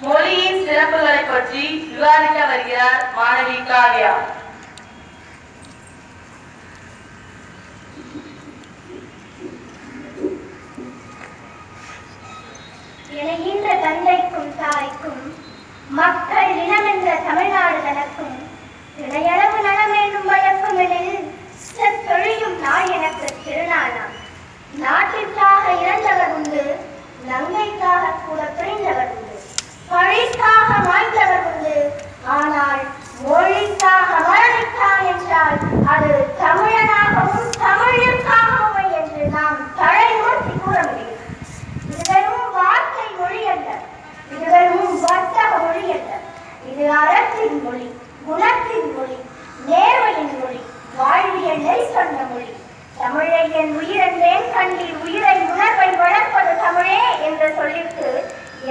மொழியின் சிறப்புகளை பற்றி விவாதிக்க வருகிறார் மாணவி காவ்யா. இணைகின்ற தந்தைக்கும் தாய்க்கும் மக்கள் இனமென்ற தமிழ்நாடு தனக்கும் இணையளவு நலமேனும் வழக்கும் எனில் தொழிலும் நாள் எனக்கு திருநாளாம். நாட்டிற்காக இறந்தவர் உண்டு, நங்கைக்காக கூட பிரிந்தவர் உண்டு, பழிக்காக மாய்ந்தவர் உண்டு, ஆனால் மொழிக்காக மரணித்தான் என்றால் அது தமிழனாகவும் தமிழுக்காகவே என்று நாம் தலைமுறை கூற முடியும். இது வெறும் வார்த்தை மொழி அல்ல, இது வெறும் வர்த்தக மொழி அல்ல, இது அறத்தின் மொழி, குணத்தின் மொழி, நேர்மையின் மொழி, வாழ்வியல் நெறி சொன்ன மொழி. தமிழை என் உயிரென்றேன் கண்ணில் உயிரை உணர்வை வளர்ப்பது தமிழே என்ற சொல்லிற்கு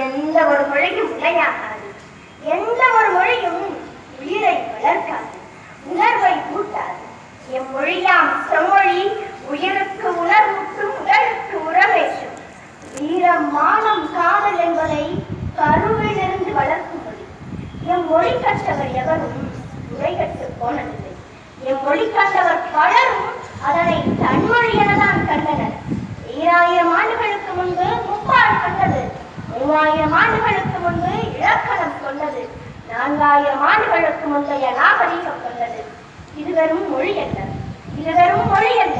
எந்த ஒரு மொழியும் இணையாகாது. எந்த ஒரு மொழியும் உயிரை வளர்க்காது, உணர்வை ஊட்டாது. என் மொழியாம் செம்மொழி உயிருக்கு உணர்வூட்டும், உடலுக்கு உறவேற்றும். வீரம், மானம், காதல் என்பதை கருவிலிருந்து வளர்க்கும் மொழி. எம் மொழி கற்றவர் எவரும் உரைகட்டு போனதில்லை. எம் மொழி கற்றவர் பலரும் அதனை தன்மொழி எனதான் கண்டனர். 2000 ஆண்டுகளுக்கு முன்பு முப்பால் கண்டது, 3000 ஆண்டுகளுக்கு முன்பு இலக்கணம் கொண்டது, 4000 ஆண்டுகளுக்கு முந்தைய நாகரீகம் கொண்டது. இது வெறும் மொழி அல்ல, இது வெறும் மொழி அல்ல,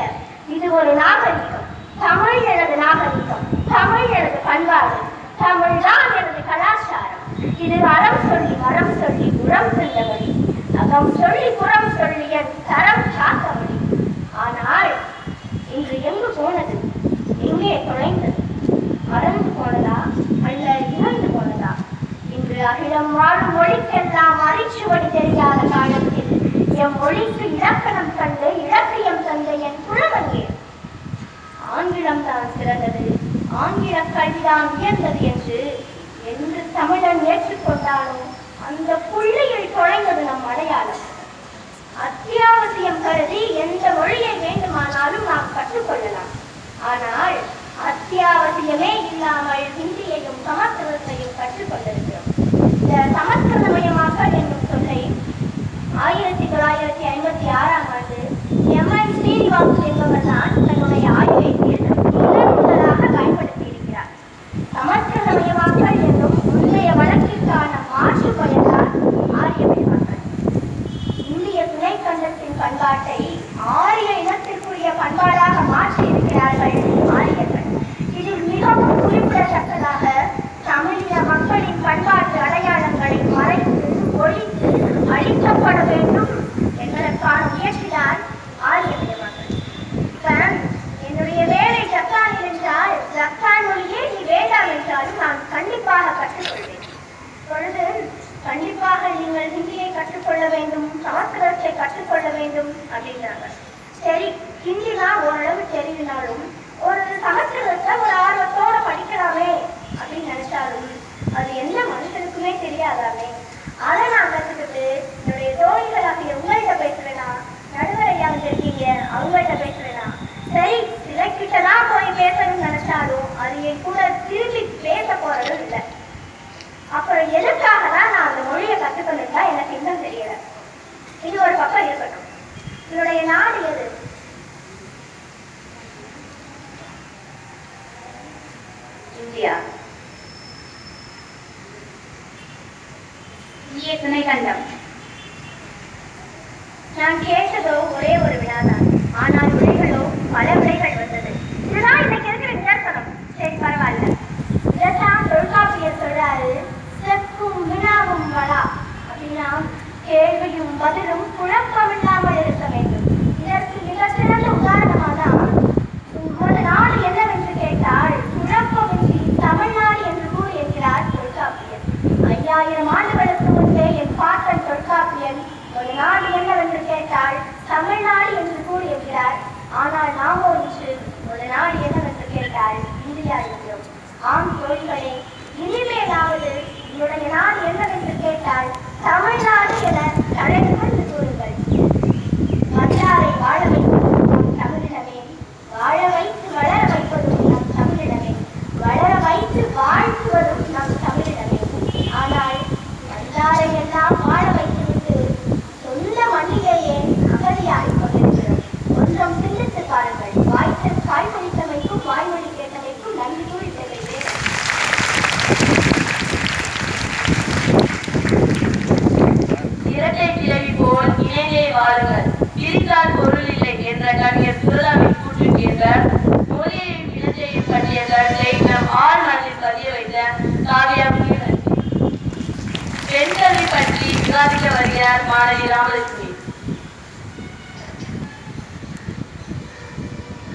இது ஒரு நாகரீகம். தமிழ் எனது நாகரீகம், தமிழ் எனது பண்பாடு, தமிழ்தான் எனது கலாச்சாரம். இது அறம் சொல்லி மரம் சொல்லி புறம் செல்ல வழி, அகம் சொல்லி புறம் சொல்லி என் தரம் காத்த வழி. ஆனால் இன்று எங்கு போனது, எங்கே தொலைந்தது? மறந்து போனதா அல்ல இறந்து போனதா? இன்று அகிலம் வாழும் மொழிக்கெல்லாம் அரிச்சுவடி தெரியாத காலத்தில் எம் மொழிக்கு இலக்கணம் கண்டு இலக்கியம் தந்த என் புலவங்கே. ஆங்கிலம் தான் சிறந்தது, ஆங்கில கல்விதான் உயர்ந்தது என்று தமிழன் ஏற்றுக்கொண்டாலும் அந்த புள்ளியில் தொலைந்தது நம் அடையாளம். அத்தியாவசியம் கருதி எந்த மொழியை வேண்டுமானாலும் நாம் கற்றுக்கொள்ளலாம். ஆனால் அத்தியாவசியமே இல்லாமல் ஹிந்தியையும் சமஸ்கிருதத்தையும் கற்றுக்கொண்டிருக்கிறோம். இந்த சமஸ்கிருதமயமாக்கல் என்னும் சொல்லை 1956ஆம் ஆண்டு எம்.ஐ. ஸ்ரீனிவாஸ் என்பவர் தான் தன்னுடைய ஆய்வில் முதலாக பயன்படுத்தியிருக்கிறார். சமஸ்கிருதமயமாக்கல் என்னும் முந்தைய வழக்கிற்கான மாற்று பெயர்தான் ஆரியமயமாக்கல். இந்திய துணைக்கண்டத்தின் பண்பாட்டை ஆரிய இனத்திற்குரிய பண்பாடாக மாற்றி இருக்கிறார்கள் ஆரியர்கள். இதில் மிகவும் குறிப்பிடத்தக்கதாக தமிழின மக்களின் பண்பாட்டு அடையாளங்களை மறைத்து ஒழித்து அழிக்கப்பட வேண்டும் என்பதற்கான முயற்சிதான் ஆரியமயமாக்கல். என்னுடைய வேலை ஜப்பானில் என்றால் ஜப்பான் மொழியே நீ வேண்டாம் என்றாலும் நான் கண்டிப்பாக கற்றுக்கொள்வேன். பொழுது கண்டிப்பாக நீங்கள் ஹிந்தியை கற்றுக்கொள்ள வேண்டும், சமஸ்கிருதத்தை கற்றுக்கொள்ள வேண்டும் அப்படின்னாங்க. சரி, ஹிந்தி தான் ஓரளவு தெரிவினாலும் ஒரு சமஸ்கிருதத்தை ஒரு ஆர்வத்தோட படிக்கலாமே அப்படின்னு நினைச்சாலும் அது எந்த மனுஷனுக்குமே தெரியாதாமே. அதை நான் கற்றுக்கிட்டு என்னுடைய தோழிகளாகிய உங்கள்கிட்ட பேசுறேனா, நடுவரையா இருக்கீங்க அவங்கள்ட்ட பேசுறேனா, சரி சிலைக்கிட்டதான் போய் பேசணும்னு நினைச்சாலும் அது என் கூட திரும்பி பேச போறதும் இல்லை. அப்புறம் எதுக்காக தான் நான் அந்த மொழியை கற்றுக்கணும்னா எனக்கு இன்னும் தெரியல. இது ஒரு பக்கம் இருக்கட்டும். என்னுடைய நாடு எது? இந்தியா. இந்திய துணைக்கண்டம். நான் கேட்டதோ ஒரே ஒரு வினாதான், ஆனால் விடைகளோ பல விடைகள் வந்தது. இதுதான் இன்னைக்கு இருக்கிற நிதர்சனம். சரி பரவாயில்ல, இதைத்தான் தொல்காப்பியர் சொல்றாரு, செப்பும் வினாவும் வளா அப்படின்னா கேள்வியும் பதிலும் குழப்பமில்லாமல் இருக்க வேண்டும். இதற்கு மிக சிறந்த உதாரணமாதான் உமது நாடு என்னவென்று கேட்டால் குழப்பமின்றி தமிழ்நாடு என்று கூறியிருக்கிறார் தொல்காப்பியர். 5000 ஆண்டுகளுக்கு முன்பே என் பாட்டன் தொல்காப்பியன் ஒரு நாடு என்னவென்று கேட்டால் தமிழ்நாடு என்று கூறியிருக்கிறார். ஆனால் நாமோ இன்று ஒரு நாடு என்னவென்று கேட்டால் இந்தியா என்கிறோம். ஆம் தோழிகளே, இனிமேலாவது என்னுடைய நாடு என்னவென்று கேட்டால் தமிழ்நாடு என தலைநிமிர்ந்து கூறுங்கள். வந்தாரை வாழ வைப்பதும் நம் தமிழினமே, வாழ வைத்து வளர வைப்பதும் நம் தமிழினமே, வளர வைத்து வாழ்த்துவதும் நம் தமிழினமே. போல் இணைந்தே வாழுங்கள். பிரித்தால் பொருள் இல்லை என்ற கவிஞர் சுரதாவின் கூற்றுக்கேற்ப மொழியையும் இனத்தையும் பற்றிய கருத்தை நம் ஆள் மனதில் பதிய வைத்த காவியம் பெண்களை பற்றி விவாதிக்க வருகிறார் மாணவி ராமலட்சுமி.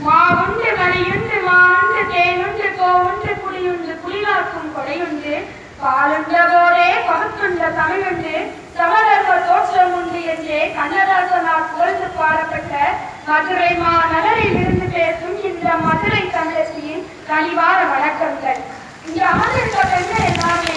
மாவுண்டு மணியுண்டு மாவுண்டு தேனுண்டு கோவுண்டு புலியுண்டு புலிகாக்கும் கொடையுண்டு பாலுண்ட போதே பகுத்துண்ட தமிழுண்டு சமதர்ம தோற்றம் உண்டு என்றே கண்ணதாசனால் புகழ்ந்து பாடப்பட்ட மதுரை மாநகரில் இருந்து பேசும் இந்த மதுரை தமிழச்சியின் கனிவான வணக்கங்கள். இங்க அமர்ந்திருக்க பெண்கள் எல்லாமே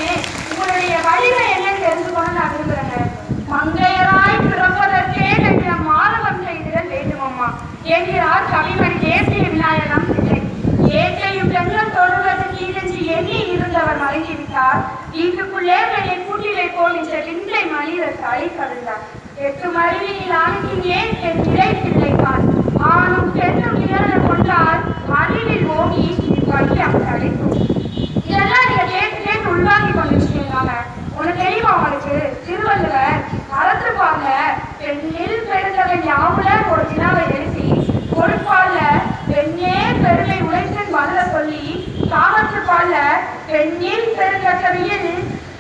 உங்களுடைய வடிவை என்னன்னு தெரிஞ்சுக்கணும் நான் விரும்புறேன். மங்கையராய் பிறப்பதற்கே நம் மாதவம் செய்திடல் வேண்டுமம்மா என்கிறார் கவிமணி தேசிய விநாயகம் பிள்ளை. ஏற்றையும் பெண்கள் தொழுவதற்கு இருந்து எண்ணி இருந்தவர் மறைந்துவிட்டார். வீட்டுக்குள்ளே என்னை கூட்டிலை போல் என்ற விந்தை மனிதர் தலை கவிழ்ந்தார். 8 மருவியில் ஆணுக்கிங்கே என் இறை பிள்ளைக்கான் ஆணும் பெண்ணும் இழந்து கொண்டால் அறிவில் ஓங்கி பையம் கிடைக்கும். இதெல்லாம் நீங்க கேட்டு உள்வாங்கி கொண்டிருக்கீங்க. உனக்கு தெரியுமா உங்களுக்கு திருவள்ளுவர் அறத்துப்பாங்க பெண்ணில் பெருந்தவன் யாவுல ஒரு வினாவை எழுப்பி பொறுப்பால பெண்ணே பெருமை உழைத்தன் வளர சொல்லி காமத்துப்பால பெண்ணில் பெருந்தக்கவியில்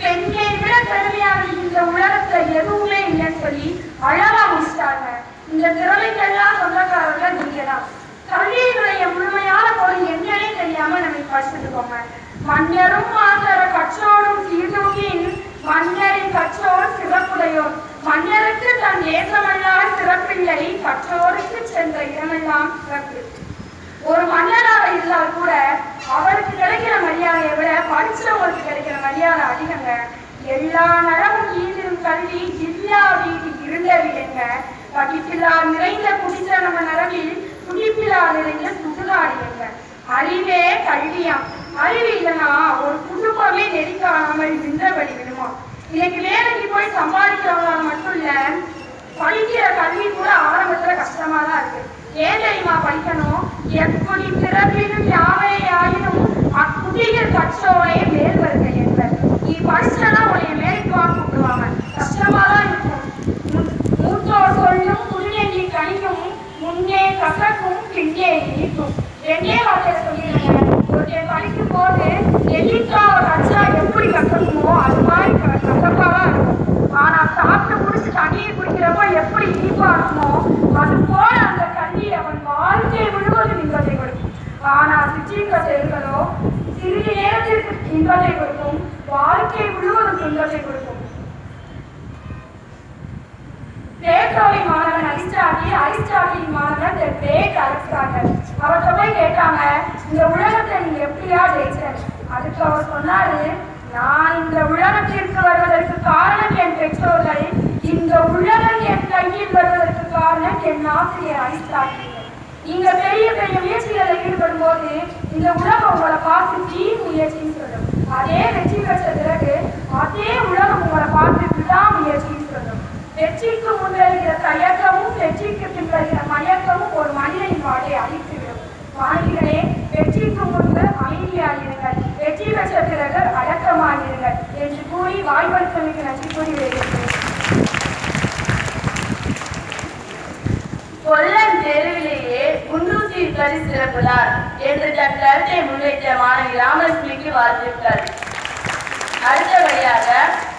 பெண்ணை விட பெருமையானது இந்த உலகத்துல எதுவுமே இல்லைன்னு சொல்லி அழகா முடிச்சிட்டாங்க. இந்த திறமைக்கெல்லாம் சொந்தக்காரர்கள் நீங்கதான். கல்வியினுடைய முழுமையான பொருள் என்னன்னே தெரியாம நம்ம படிச்சுட்டுக்கோங்க. மன்னரும் மாசர கற்றோரும் சீர்தூக்கின் மன்னரின் கற்றோர் சிறப்புடையோர் மன்னருக்கு தன் தேசமெல்லாம் சிறப்பில்லை கற்றோருக்கு சென்ற இடமெல்லாம் சிறப்பு. ஒரு மன்னராக இருந்தால் கூட அவருக்கு கிடைக்கிற மரியாதையை விட படிச்சவங்களுக்கு கிடைக்கிற மரியாதை அதிகங்க. எல்லா நலமும் ஈதிரும் கல்வி இல்லா வீதி இருந்த விடுங்க. படிப்பில்லா நிறைந்த குடிச்ச நம்ம நரவில் துடிப்பில்லா நிறைந்த சுடுகாடிங்க. அறிவே கல்வியாம். அறிவு இல்லைன்னா ஒரு குடும்பமே நெறிக்காமல் நின்றபடி விடுமா. இன்னைக்கு வேலைக்கு போய் சம்பாதிக்கிறவங்களால மட்டும் இல்ல படிக்கிற கல்வி கூட ஆரம்பத்துல கஷ்டமா தான் இருக்கு. ஏன் தெரியுமா படிக்கணும்? எப்படி பிறப்பினும் யாவை ஆயினும் அக்குடிகள் கற்றோரே மேல் வருக என்பர். நீ படிச்சதான் உடைய மேலைக்கு வாங்க கூப்பிடுவாங்க. கஷ்டமா தான் இருக்கும். மூத்தோர் சொல்லும் முன்னேறி கணிக்கும் முன்னே கசக்கும் பின்னே இனிக்கும். 2 வார்த்தையில சொல்லிடுங்க. ஒருத்தர் படிக்கும் போது நெல்லிக்காவை கச்சா எப்படி கசக்குமோ அது மாதிரி கசப்பாதான் இருக்கும். ஆனா சாப்பிட்டு குடிச்சு தண்ணியை குடிக்கிறப்ப எப்படி இனிப்பா இருக்குமோ அது போல அந்த கல்வி அவன் வாழ்க்கை முழுவதும் இன்பத்தை கொடுக்கும். ஆனா சிற்றின்பத்தை இருக்கிறதோ சிறிது நேரத்திற்கு இன்பத்தை கொடுக்கும், வாழ்க்கை முழுவதும் துன்பத்தை கொடுக்கும். பிளேட்டோவின் மாணவன் அரிஸ்டாட்டிலின் மாணவன் கிரேக் அலெக்சாண்டர். அவர்கிட்ட போய் கேட்டாங்க, இந்த உலகத்தை நீங்க எப்படியா ஜெயிச்ச? அதுக்கு அவர் சொன்னாரு, நான் இந்த உலகத்திற்கு வருவதற்கு காரணம் என் பெற்றோர்கள், இந்த உலகம் என் கையில் வருவதற்கு காரணம் என் ஆசிரியர் அரிஸ்டாட்டில். நீங்க பெரிய பெரிய முயற்சிகளில் ஈடுபடும் போது இந்த உலகம் உங்களை பார்த்து தீ முயற்சின்னு சொல்லும். அதே வெற்றி பெற்ற பிறகு அதே உலகம் உங்களை பார்த்து விடாமுயற்சின்னு சொல்லும். வெற்றிக்கு முன்வருகிற தயக்கமும் வெற்றிக்கு பின்வருகிற மயக்கமும் ஒரு மனிதனின் வாழ்வை அழித்துவிடும். மாணவிகளே, வெற்றிக்கு முன்பு அமைதியாயிருங்கள், வெற்றி பெற்ற பிறகு அடக்கமாயிருங்கள் என்று கூறி வாய்வளித்தமைக்கு நன்றி கூறி வருகிறேன். கொல்லன் தெருவிலேயே குண்டூசியில் கறி சிறப்புதார் என்று தன் கருத்தை முன்வைத்த மாணவி ராமலட்சுமிக்கு வாழ்த்துக்கள். அடுத்தபடியாக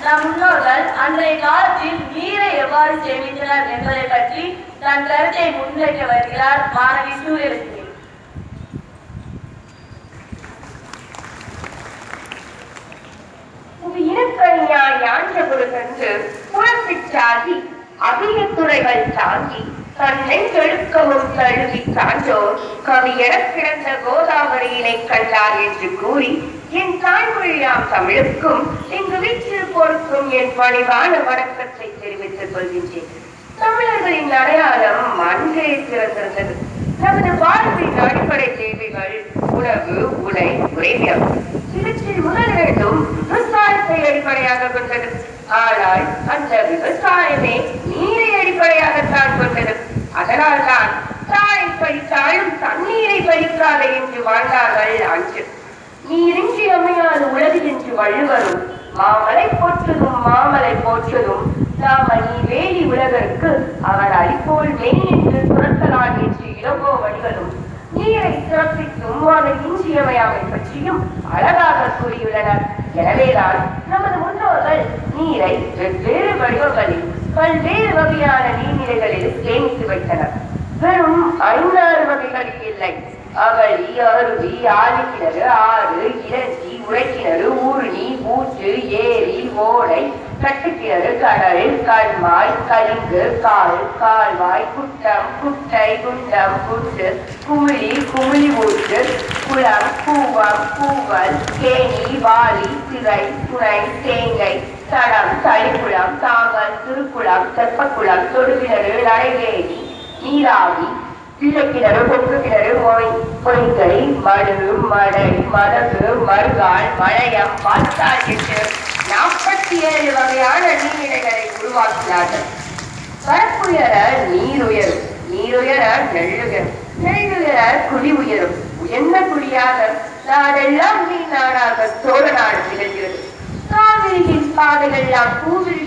நம் முன்னோர்கள் அன்றைய காலத்தில் நீரை எவ்வாறு சேமித்தனர் என்பதை பற்றி தன் கருத்தை முன்வைக்க வருகிறார் மாணவி சூரியலட்சுமி. இனக்கணியாய் ஆண்டகுருகன்று புறப்பிச்சாகி அபியத்துறைகள் தாங்கி தன்னை கெடுக்கவும் தழுவி சான்றோர் கவியெனக் கிடந்த கோதாவரியினை கண்டார் என்று கூறி என் தாய்மொழியாம் தமிழுக்கும் இங்கு வீற்றிருப்போருக்கும் என் பணிவான வணக்கத்தை தெரிவித்துக் கொள்கின்றேன். தமிழர்களின் அடையாளம் அன்றே சிறந்திருந்தது. நமது வாழ்வின் அடிப்படை தேவைகள் உணவு, உடை, உறைவிடம் இவற்றில் முதலிரண்டும் விவசாயத்தை அடிப்படையாக கொண்டது. ஆனால் அந்த விவசாயமே நீரை அடிப்படையாகத்தான் கொண்டது. அதனால்தான் தாயை பறித்தாலும் தண்ணீரை பறிக்காத என்று வாழ்ந்தார்கள் அன்று. நீரின்றி அமையாத உலகு என்று வள்ளுவரும் மாமலை போற்றதும் மாமலை போற்றதும் நாம நீ வேலி உலக உலகிற்கு அவர் அடிப்போல் மேனின்று துரத்தலான் என்று இளங்கோ வடிகளும் நீரை சிறப்பிக்கும் அதன் இன்றியமையாமை பற்றியும் அழகாக கூறியுள்ளனர். எனவேதான் நமது முன்னோர்கள் நீரை வெவ்வேறு வடிவங்களில் பல்வேறு வகையான நீர்நிலைகளில் சேமித்து வைத்தனர். வெறும் 5-6 வகைகளில் இல்லை. அவளி, அருவி, ஆழிக்கிணறு, ஆறு, இறஞ்சி, உரைக்கிணறு, ஊருணி, ஊற்று, ஏரி, ஓடை, கட்டுக்கிணறு, கடல், கண்மாய், கலிங்கு, கால், கால்வாய், குட்டம், குட்டை, குண்டம், குண்டு, குமிழி, குமிழி ஊற்று, குளம், கூவம், கூவல், கேணி, வாளி, திரை, துணை, தேங்கை, தடம், தளிக்குளம், தாங்கல், திருக்குளம், தெப்பக்குளம், தொடுகிணறு, நடைவேணி, நீராவி, பிள்ளைக்கிணறு, கொக்கு கிணறு, பொய்கை, மடு, மடை, மதகு, மறுகால், மலையம், வாய்க்கால் என்று 47 வகையான நீர்நிலைகளை உருவாக்கினார்கள். பரப்புயர நீர் உயரும், நீருயர நெல்லுயரும், நெல்லுயர குடி உயரும். உயர்ந்த குடியாக நாடெல்லாம் நீ நாடாக சோழ நாடு திகழ்கிறது. காவிரியின் பாதைகள் எல்லாம் பூவிரி